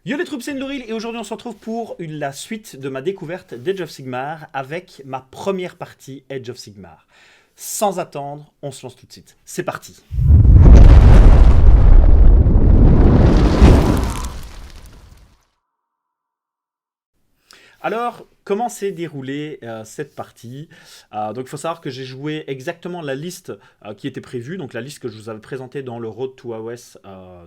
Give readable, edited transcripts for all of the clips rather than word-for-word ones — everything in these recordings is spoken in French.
Yo les troupes, c'est Ndoril et aujourd'hui on se retrouve pour la suite de ma découverte d'Age of Sigmar avec ma première partie Age of Sigmar. Sans attendre, on se lance tout de suite. C'est parti. Alors, comment s'est déroulée cette partie? Donc, il faut savoir que j'ai joué exactement la liste qui était prévue, donc la liste que je vous avais présentée dans le Road to AOS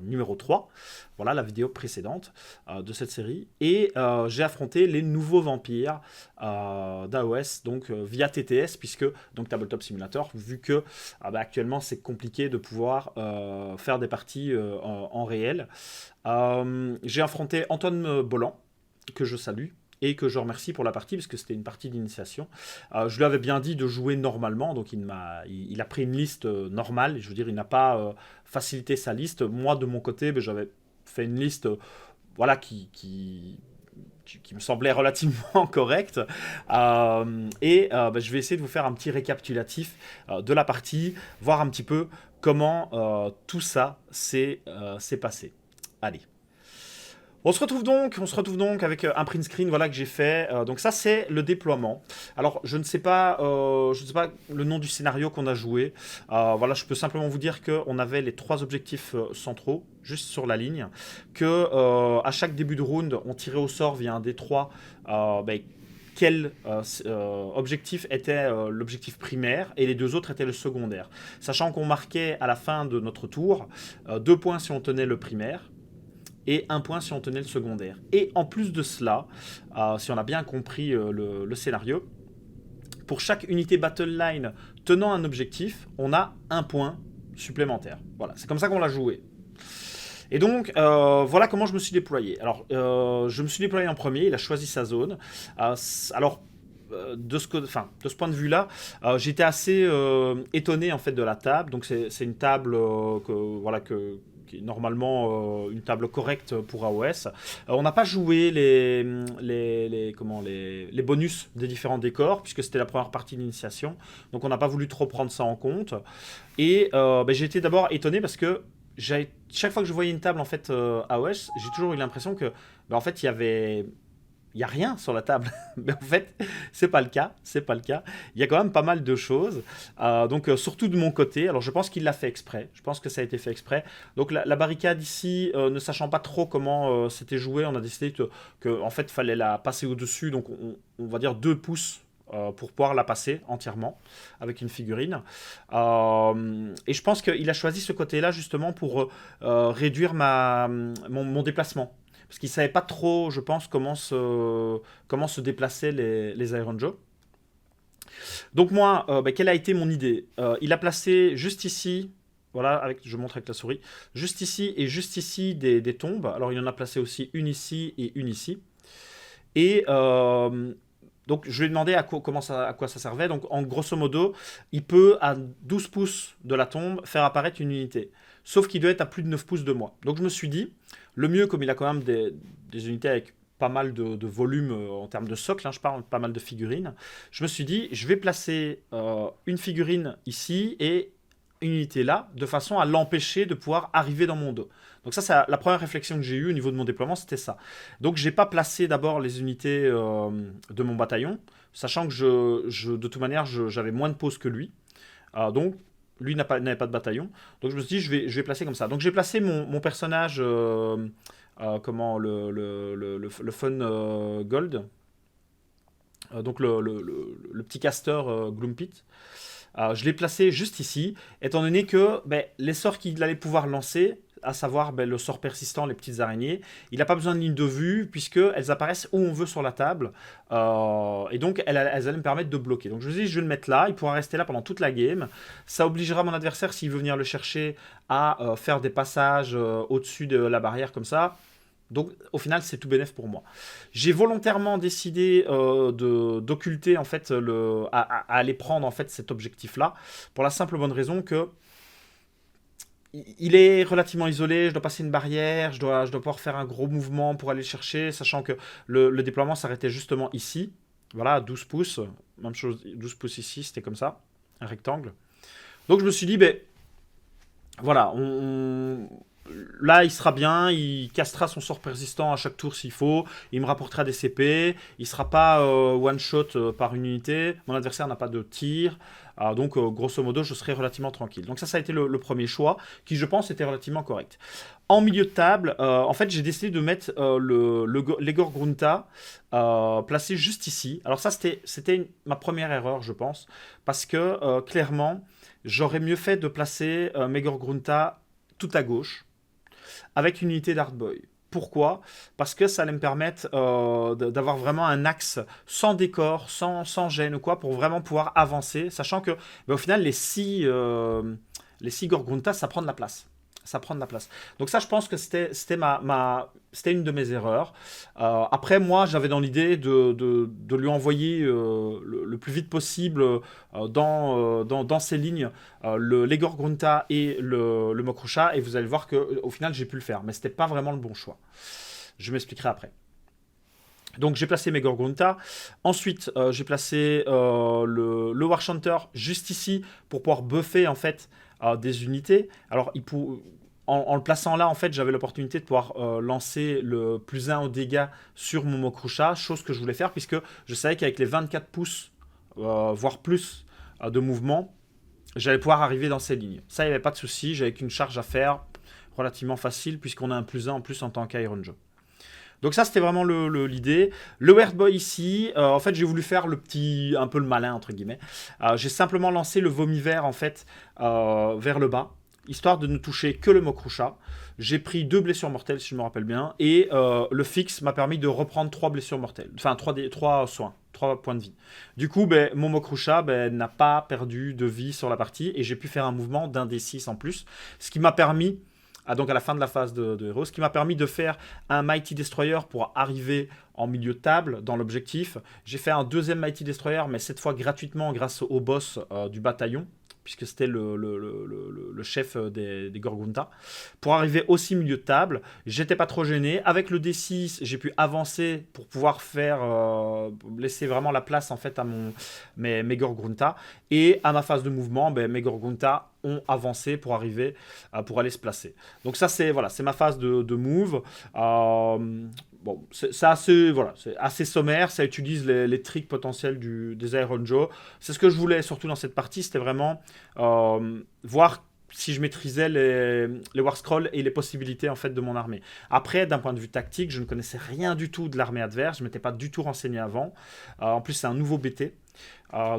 numéro 3. Voilà la vidéo précédente de cette série. Et j'ai affronté les nouveaux vampires d'AOS, donc via TTS, puisque, donc Tabletop Simulator, vu que actuellement c'est compliqué de pouvoir faire des parties en réel. J'ai affronté Antoine Bolland, que je salue et que je remercie pour la partie parce que c'était une partie d'initiation. Je lui avais bien dit de jouer normalement, donc il a pris une liste normale. Je veux dire, il n'a pas facilité sa liste. Moi, de mon côté, j'avais fait une liste, voilà, qui me semblait relativement correcte. Je vais essayer de vous faire un petit récapitulatif de la partie, voir un petit peu comment tout ça s'est passé. Allez. On se retrouve donc avec un print screen, voilà, que j'ai fait. Donc ça c'est le déploiement. Alors je ne sais pas le nom du scénario qu'on a joué. Voilà, je peux simplement vous dire que on avait les trois objectifs centraux juste sur la ligne, que à chaque début de round on tirait au sort via un D3 quel objectif était l'objectif primaire et les deux autres étaient le secondaire. Sachant qu'on marquait à la fin de notre tour 2 points si on tenait le primaire et 1 point si on tenait le secondaire. Et en plus de cela, si on a bien compris le scénario, pour chaque unité battle line tenant un objectif, on a 1 point supplémentaire. Voilà, c'est comme ça qu'on l'a joué. Et donc, voilà comment je me suis déployé. Alors, je me suis déployé en premier, il a choisi sa zone. Alors, de ce point de vue-là, j'étais assez étonné en fait de la table. Donc, c'est une table qui est normalement une table correcte pour AOS. On n'a pas joué les bonus des différents décors, puisque c'était la première partie d'initiation. Donc on n'a pas voulu trop prendre ça en compte. Et j'ai été d'abord étonné parce que chaque fois que je voyais une table en fait AOS, j'ai toujours eu l'impression que en fait il y a rien sur la table. Mais en fait, c'est pas le cas. C'est pas le cas. Il y a quand même pas mal de choses. Donc, surtout de mon côté. Alors, je pense qu'il l'a fait exprès. Je pense que ça a été fait exprès. Donc, la barricade ici, ne sachant pas trop comment c'était joué, on a décidé en fait, fallait la passer au-dessus. Donc, on va dire 2 pouces pour pouvoir la passer entièrement avec une figurine. Et je pense qu'il a choisi ce côté-là justement pour réduire mon déplacement. Parce qu'il ne savait pas trop, je pense, comment se déplaçaient les Iron Joe. Donc moi, quelle a été mon idée? Il a placé juste ici, voilà, je montre avec la souris, juste ici des tombes. Alors il en a placé aussi une ici et une ici. Et donc je lui ai demandé à quoi ça servait. Donc en grosso modo, il peut à 12 pouces de la tombe faire apparaître une unité. Sauf qu'il doit être à plus de 9 pouces de moi. Donc je me suis dit, le mieux, comme il a quand même des unités avec pas mal de volume en termes de socle, je parle pas mal de figurines, je me suis dit, je vais placer une figurine ici et une unité là, de façon à l'empêcher de pouvoir arriver dans mon dos. Donc ça, c'est la première réflexion que j'ai eue au niveau de mon déploiement, c'était ça. Donc j'ai pas placé d'abord les unités de mon bataillon, sachant que de toute manière, j'avais moins de pause que lui. Donc lui n'avait pas de bataillon. Donc je me suis dit, je vais placer comme ça. Donc j'ai placé mon personnage, le Fun Gold, donc le petit caster Gloompit. Je l'ai placé juste ici, étant donné que les sorts qu'il allait pouvoir lancer, à savoir le sort persistant, les petites araignées, il n'a pas besoin de ligne de vue, puisqu'elles apparaissent où on veut sur la table, et donc elles allaient me permettre de bloquer. Donc je me suis dit, je vais le mettre là, il pourra rester là pendant toute la game, ça obligera mon adversaire, s'il veut venir le chercher, à faire des passages au-dessus de la barrière comme ça. Donc au final c'est tout bénef pour moi. J'ai volontairement décidé d'occulter en fait à aller prendre en fait cet objectif là pour la simple bonne raison que il est relativement isolé, je dois passer une barrière, je dois pouvoir faire un gros mouvement pour aller le chercher, sachant que le déploiement s'arrêtait justement ici. Voilà, 12 pouces, même chose, 12 pouces ici, c'était comme ça, un rectangle. Donc je me suis dit, voilà, là, il sera bien, il castera son sort persistant à chaque tour s'il faut, il me rapportera des CP, il sera pas one-shot par une unité, mon adversaire n'a pas de tir, donc grosso modo, je serai relativement tranquille. Donc ça a été le premier choix, qui je pense était relativement correct. En milieu de table, en fait, j'ai décidé de mettre l'Egor Grunta placé juste ici. Alors ça, c'était ma première erreur, je pense, parce que clairement, j'aurais mieux fait de placer Megor Grunta tout à gauche, avec une unité d'Hardboy. Pourquoi? Parce que ça allait me permettre d'avoir vraiment un axe sans décor, sans gêne ou quoi, pour vraiment pouvoir avancer, sachant que au final, les six Gorgrunta, ça prend de la place. Ça prend de la place. Donc ça, je pense que c'était une de mes erreurs. Après, moi, j'avais dans l'idée de lui envoyer le plus vite possible dans ces lignes l'Egor Grunta et le Mokrusha, et vous allez voir qu'au final, j'ai pu le faire. Mais c'était pas vraiment le bon choix. Je m'expliquerai après. Donc j'ai placé mes Gorgunta. Ensuite, j'ai placé le War Chanter juste ici pour pouvoir buffer en fait des unités. Alors en le plaçant là, en fait, j'avais l'opportunité de pouvoir lancer le plus 1 au dégâts sur mon Mokrusha, chose que je voulais faire puisque je savais qu'avec les 24 pouces, voire plus de mouvement, j'allais pouvoir arriver dans ces lignes. Ça, il n'y avait pas de souci, j'avais qu'une charge à faire relativement facile puisqu'on a un plus 1 en plus en tant qu'Iron Joe. Donc ça, c'était vraiment l'idée. Le Weird Boy ici, en fait, j'ai voulu faire un peu le malin, entre guillemets. J'ai simplement lancé le vomi vert, en fait, vers le bas, histoire de ne toucher que le Mokrusha. J'ai pris 2 blessures mortelles, si je me rappelle bien, et le fixe m'a permis de reprendre 3 blessures mortelles, enfin 3 soins, 3 points de vie. Du coup, mon Mokrusha n'a pas perdu de vie sur la partie, et j'ai pu faire un mouvement d'un D6 en plus, ce qui m'a permis donc à la fin de la phase de héros, ce qui m'a permis de faire un Mighty Destroyer pour arriver en milieu de table dans l'objectif. J'ai fait un deuxième Mighty Destroyer, mais cette fois gratuitement grâce au boss du bataillon, puisque c'était le chef des Gorgunta, pour arriver aussi milieu de table. J'étais pas trop gêné. Avec le D6, j'ai pu avancer pour pouvoir laisser vraiment la place en fait à mes Gorgunta. Et à ma phase de mouvement, mes Gorgunta ont avancé pour arriver, pour aller se placer. Donc ça, c'est ma phase de move. Bon, c'est assez sommaire, ça utilise les tricks potentiels des Iron Joe. C'est ce que je voulais surtout dans cette partie, c'était vraiment voir si je maîtrisais les War Scrolls et les possibilités en fait de mon armée. Après, d'un point de vue tactique, je ne connaissais rien du tout de l'armée adverse, je ne m'étais pas du tout renseigné avant. En plus, c'est un nouveau BT.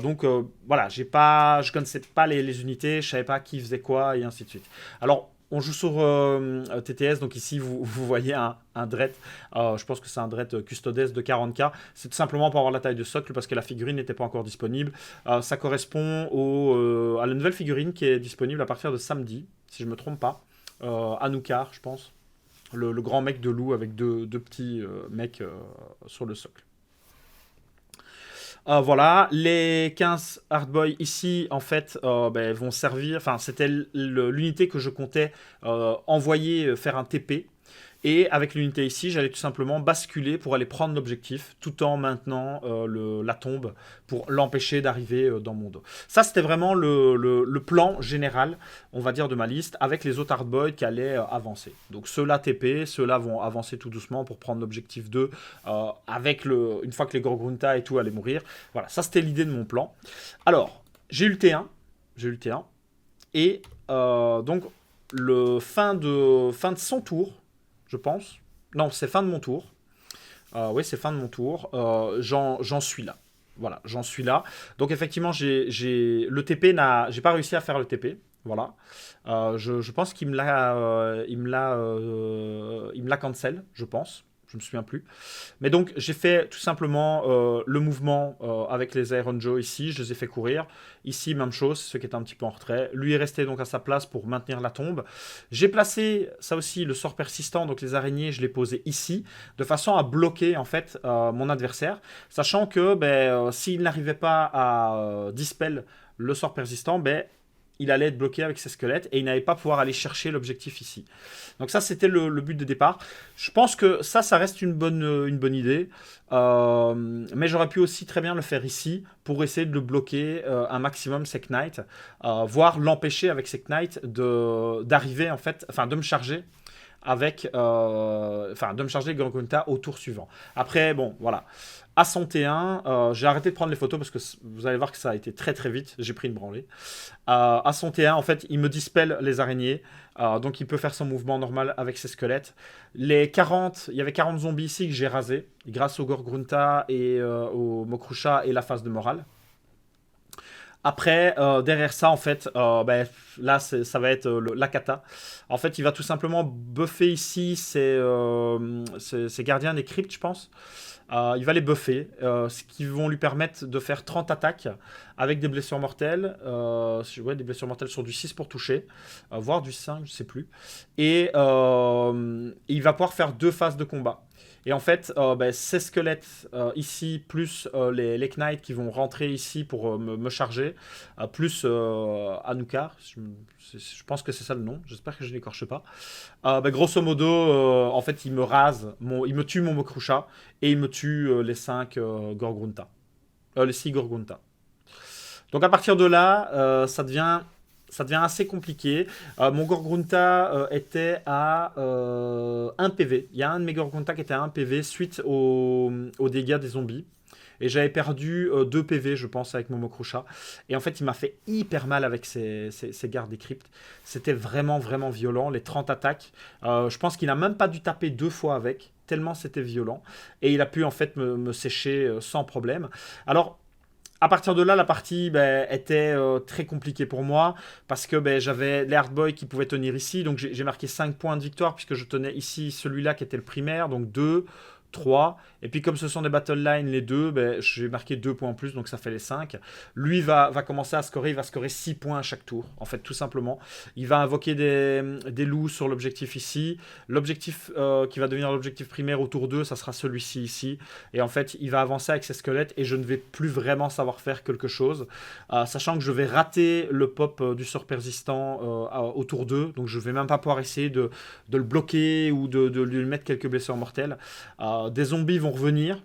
Donc voilà, je ne connaissais pas les unités, je ne savais pas qui faisait quoi et ainsi de suite. Alors, on joue sur TTS, donc ici vous voyez un Dread. Je pense que c'est un Dread Custodes de 40k. C'est tout simplement pour avoir la taille de socle parce que la figurine n'était pas encore disponible. Ça correspond à la nouvelle figurine qui est disponible à partir de samedi, si je ne me trompe pas. Anoukar, je pense. Le grand mec de loup avec deux petits mecs sur le socle. Voilà, les 15 Hardboy ici, en fait, vont servir. Enfin, c'était l'unité que je comptais envoyer faire un TP. Et avec l'unité ici, j'allais tout simplement basculer pour aller prendre l'objectif, tout en maintenant la tombe pour l'empêcher d'arriver dans mon dos. Ça, c'était vraiment le plan général, on va dire, de ma liste, avec les autres Hardboy qui allaient avancer. Donc ceux-là TP, ceux-là vont avancer tout doucement pour prendre l'objectif 2, une fois que les Gorgrunta et tout allaient mourir. Voilà, ça c'était l'idée de mon plan. Alors, j'ai eu le T1, et donc fin de son tour, je pense. Non, c'est fin de mon tour. Oui, c'est fin de mon tour. J'en suis là. Voilà, j'en suis là. Donc effectivement, le TP j'ai pas réussi à faire le TP. Voilà. Je pense qu'il me l'a cancel, je pense. Je me souviens plus. Mais donc, j'ai fait tout simplement le mouvement avec les Iron Joe ici. Je les ai fait courir. Ici, même chose, ceux qui étaient un petit peu en retrait. Lui est resté donc à sa place pour maintenir la tombe. J'ai placé, ça aussi, le sort persistant. Donc, les araignées, je les posais ici, de façon à bloquer, en fait, mon adversaire. Sachant que, s'il n'arrivait pas à dispel le sort persistant, il allait être bloqué avec ses squelettes et il n'allait pas pouvoir aller chercher l'objectif ici. Donc ça, c'était le but de départ. Je pense que ça reste une bonne idée. Mais j'aurais pu aussi très bien le faire ici pour essayer de le bloquer un maximum Sec Knight, voire l'empêcher avec Sec Knight d'arriver en fait, enfin de me charger avec, enfin de me charger Gorgunta au tour suivant. Après, bon, voilà. À 101, j'ai arrêté de prendre les photos parce que vous allez voir que ça a été très très vite. J'ai pris une branlée. À 101, en fait, il me dispelle les araignées. Donc il peut faire son mouvement normal avec ses squelettes. Les 40, il y avait 40 zombies ici que j'ai rasés grâce au Gorgrunta et au Mokrusha et la phase de morale. Après, derrière ça, en fait, ben, là, ça va être la kata. En fait, il va tout simplement buffer ici ses gardiens des cryptes, je pense. Il va les buffer, ce qui vont lui permettre de faire 30 attaques avec des blessures mortelles. Ouais, des blessures mortelles sur du 6 pour toucher, voire du 5, je sais plus. Et il va pouvoir faire 2 phases de combat. Et en fait, ben, ces squelettes ici, plus les Knights qui vont rentrer ici pour me charger, plus Anukar, je pense que c'est ça le nom, j'espère que je n'écorche pas. Ben, grosso modo, en fait, il me rase, il me tue mon Mokrusha et il me tue les 5 Gorgrunta. Les 6 Gorgrunta. Donc à partir de là, ça devient assez compliqué. Mon Gorgrunta était à 1 PV. Il y a un de mes Gorgrunta qui était à 1 PV suite aux dégâts des zombies. Et j'avais perdu 2 PV, je pense, avec mon Mokrusha. Et en fait, il m'a fait hyper mal avec ses gardes des cryptes. C'était vraiment, vraiment violent. Les 30 attaques. Je pense qu'il n'a même pas dû taper 2 fois avec, tellement c'était violent. Et il a pu, en fait, me sécher sans problème. Alors, à partir de là, la partie ben, était très compliquée pour moi parce que ben, j'avais les Hardboy qui pouvaient tenir ici. Donc j'ai marqué 5 points de victoire puisque je tenais ici celui-là qui était le primaire. Donc 2, 3. Et puis comme ce sont des battle lines, les deux, ben, j'ai marqué 2 points en plus. Donc ça fait les 5. Lui va commencer à scorer. Il va scorer 6 points à chaque tour. En fait, tout simplement. Il va invoquer des loups sur l'objectif ici. L'objectif qui va devenir l'objectif primaire au tour 2, ça sera celui-ci ici. Et en fait, il va avancer avec ses squelettes et je ne vais plus vraiment savoir faire quelque chose. Sachant que je vais rater le pop du sort persistant au tour 2. Donc je ne vais même pas pouvoir essayer de le bloquer ou de lui mettre quelques blessures mortelles. Des zombies vont revenir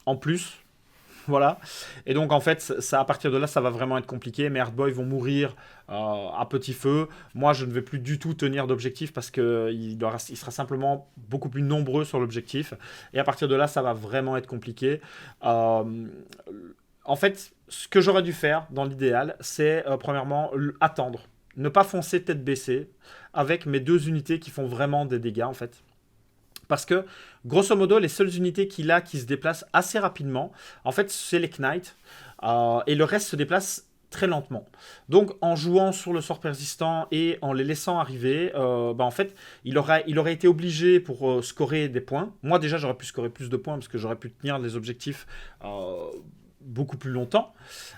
en plus. Voilà. Et donc, en fait, ça, à partir de là, ça va vraiment être compliqué. Mes Hardboys vont mourir à petit feu. Moi, je ne vais plus du tout tenir d'objectif parce qu'il sera simplement beaucoup plus nombreux sur l'objectif. Et à partir de là, ça va vraiment être compliqué. En fait, ce que j'aurais dû faire dans l'idéal, c'est premièrement attendre. Ne pas foncer tête baissée avec mes 2 unités qui font vraiment des dégâts, en fait. Parce que, grosso modo, les seules unités qu'il a qui se déplacent assez rapidement, en fait, c'est les Knights. Et le reste se déplace très lentement. Donc, en jouant sur le sort persistant et en les laissant arriver, bah, en fait, il aurait été obligé pour scorer des points. Moi, déjà, j'aurais pu scorer plus de points parce que j'aurais pu tenir les objectifs beaucoup plus longtemps.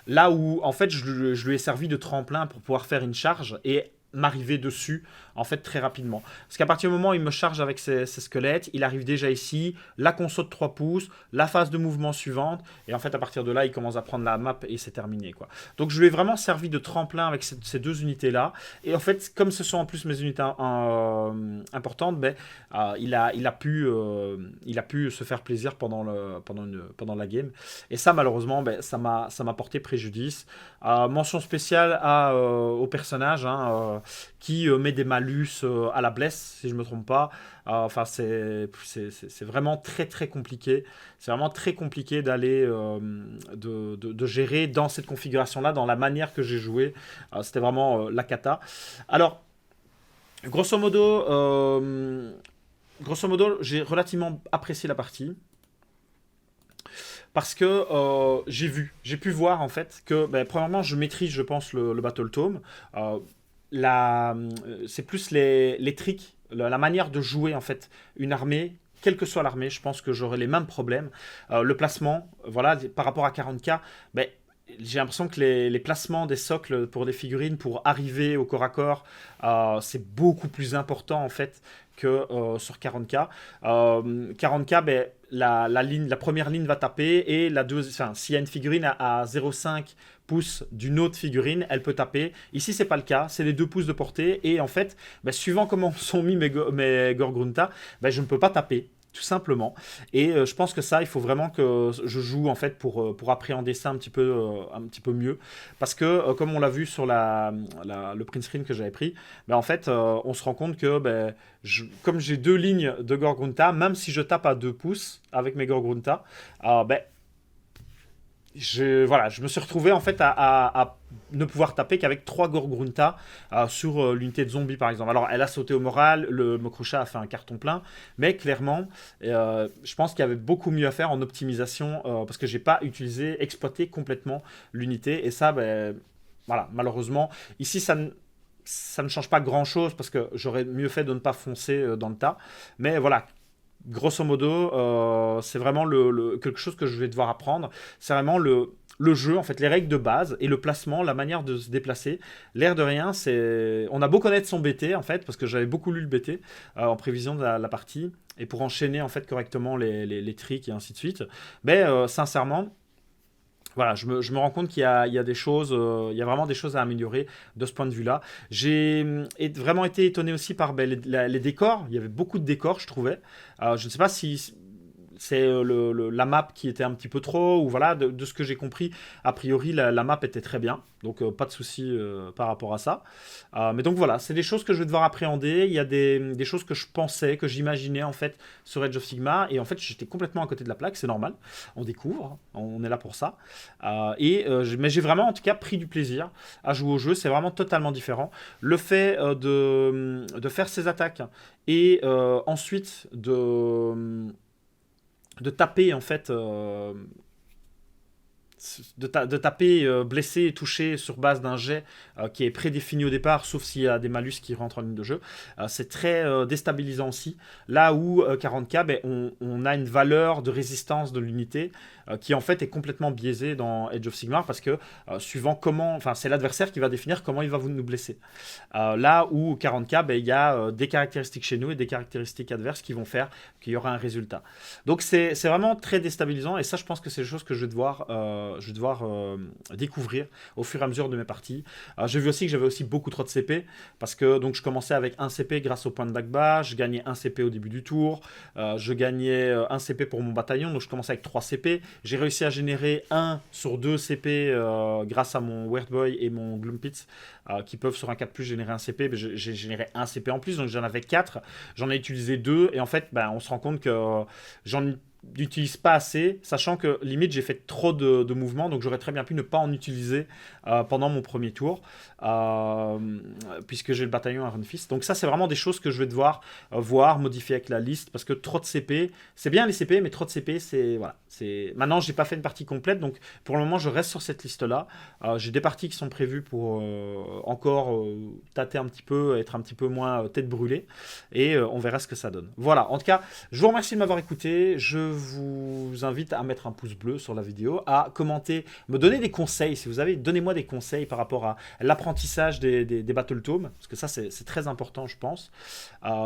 Là où, en fait, je lui ai servi de tremplin pour pouvoir faire une charge et m'arriver dessus en fait très rapidement. Parce qu'à partir du moment où il me charge avec ses squelettes, il arrive déjà ici, la console de 3 pouces, la phase de mouvement suivante, et en fait à partir de là, il commence à prendre la map et c'est terminé, quoi. Donc je lui ai vraiment servi de tremplin avec ces 2 unités-là, et en fait, comme ce sont en plus mes unités importantes, ben, il a pu se faire plaisir pendant la game, et ça malheureusement, ben, ça m'a porté préjudice. Mention spéciale au personnage, hein, qui met des malus à la blesse, si je ne me trompe pas. Enfin, c'est vraiment très très compliqué. C'est vraiment très compliqué d'aller de gérer dans cette configuration-là, dans la manière que j'ai joué. C'était vraiment la cata. Alors, grosso modo, j'ai relativement apprécié la partie. Parce que j'ai pu voir en fait que, ben, premièrement, je maîtrise, je pense, le Battle Tome. Euh, c'est plus les tricks, la manière de jouer en fait une armée. Quelle que soit l'armée, je pense que j'aurai les mêmes problèmes. Le placement, voilà, par rapport à 40K, ben, j'ai l'impression que les placements des socles pour des figurines, pour arriver au corps à corps, c'est beaucoup plus important en fait que sur 40K. 40K, ben, la première ligne va taper et la deuxième, enfin, s'il y a une figurine à 0,5 pouces d'une autre figurine, elle peut taper. Ici, c'est pas le cas, c'est les 2 pouces de portée. Et en fait, bah, suivant comment sont mis mes Gorgrunta, bah, je ne peux pas taper. Tout simplement. Et je pense que ça, il faut vraiment que je joue en fait pour appréhender ça un petit peu mieux. Parce que, comme on l'a vu sur le print screen que j'avais pris, ben, en fait, on se rend compte que ben, comme j'ai 2 lignes de Gorgrunta, même si je tape à 2 pouces avec mes Gorgrunta, ben, voilà, je me suis retrouvé en fait à ne pouvoir taper qu'avec 3 Gorgrunta sur l'unité de zombie par exemple. Alors elle a sauté au moral, le Mokrucha a fait un carton plein, mais clairement, je pense qu'il y avait beaucoup mieux à faire en optimisation parce que j'ai pas exploité complètement l'unité et ça, ben, voilà, malheureusement, ici ça ne change pas grand chose parce que j'aurais mieux fait de ne pas foncer dans le tas, mais voilà, grosso modo, c'est vraiment quelque chose que je vais devoir apprendre. C'est vraiment le jeu, en fait, les règles de base et le placement, la manière de se déplacer. L'air de rien, c'est. On a beau connaître son BT, en fait, parce que j'avais beaucoup lu le BT en prévision de la partie, et pour enchaîner, en fait, correctement les tricks et ainsi de suite. Mais sincèrement, voilà, je me rends compte qu'il y a des choses, il y a vraiment des choses à améliorer de ce point de vue-là. J'ai vraiment été étonné aussi par ben, les décors. Il y avait beaucoup de décors, je trouvais. Je ne sais pas si c'est la map qui était un petit peu trop, ou voilà, de ce que j'ai compris, a priori, la map était très bien. Donc, pas de souci par rapport à ça. Mais donc voilà, c'est des choses que je vais devoir appréhender. Il y a des choses que je pensais, que j'imaginais en fait sur Age of Sigmar. Et en fait, j'étais complètement à côté de la plaque, c'est normal. On découvre, on est là pour ça. Mais j'ai vraiment en tout cas pris du plaisir à jouer au jeu. C'est vraiment totalement différent. Le fait de faire ses attaques et ensuite de taper en fait de taper blessé et touché sur base d'un jet qui est prédéfini au départ, sauf s'il y a des malus qui rentrent en ligne de jeu. C'est très déstabilisant aussi. Là où 40k, ben, on a une valeur de résistance de l'unité qui en fait est complètement biaisée dans Age of Sigmar parce que suivant comment, enfin c'est l'adversaire qui va définir comment il va nous blesser. Là où 40k, ben, il y a des caractéristiques chez nous et des caractéristiques adverses qui vont faire qu'il y aura un résultat. Donc c'est vraiment très déstabilisant et ça je pense que c'est des choses que je vais devoir découvrir au fur et à mesure de mes parties. J'ai vu aussi que j'avais aussi beaucoup trop de CP parce que donc je commençais avec 1 CP grâce au point de Dagba, je gagnais 1 CP au début du tour, je gagnais 1 CP pour mon bataillon, donc je commençais avec 3 CP. J'ai réussi à générer 1 sur 2 CP grâce à mon Weird Boy et mon Gloompit qui peuvent sur un 4+, générer un CP. Mais j'ai généré 1 CP en plus, donc j'en avais 4. J'en ai utilisé 2 et en fait ben, on se rend compte que j'en n'utilise pas assez, sachant que limite j'ai fait trop de mouvements, donc j'aurais très bien pu ne pas en utiliser pendant mon premier tour, euh, puisque j'ai le bataillon Iron Fist. Donc ça c'est vraiment des choses que je vais devoir voir, modifier avec la liste, parce que trop de CP, c'est bien les CP, mais trop de CP, c'est voilà. Maintenant j'ai pas fait une partie complète, donc pour le moment je reste sur cette liste-là. J'ai des parties qui sont prévues pour encore tâter un petit peu, être un petit peu moins tête brûlée, et on verra ce que ça donne. Voilà, en tout cas, je vous remercie de m'avoir écouté. Je vous invite à mettre un pouce bleu sur la vidéo, à commenter, me donner des conseils. Si vous avez, donnez-moi des conseils par rapport à l'apprentissage des Battle Tomes, parce que ça, c'est très important, je pense.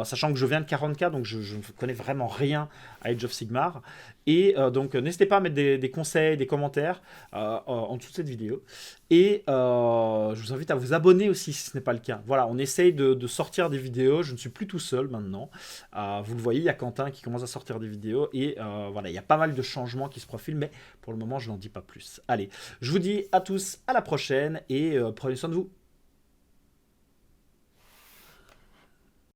Sachant que je viens de 40k, donc je ne connais vraiment rien à Age of Sigmar. Et donc, n'hésitez pas à mettre des conseils, des commentaires en dessous de cette vidéo. Et je vous invite à vous abonner aussi si ce n'est pas le cas. Voilà, on essaye de sortir des vidéos. Je ne suis plus tout seul maintenant. Vous le voyez, il y a Quentin qui commence à sortir des vidéos. Et voilà, il y a pas mal de changements qui se profilent. Mais pour le moment, je n'en dis pas plus. Allez, je vous dis à tous à la prochaine et prenez soin de vous.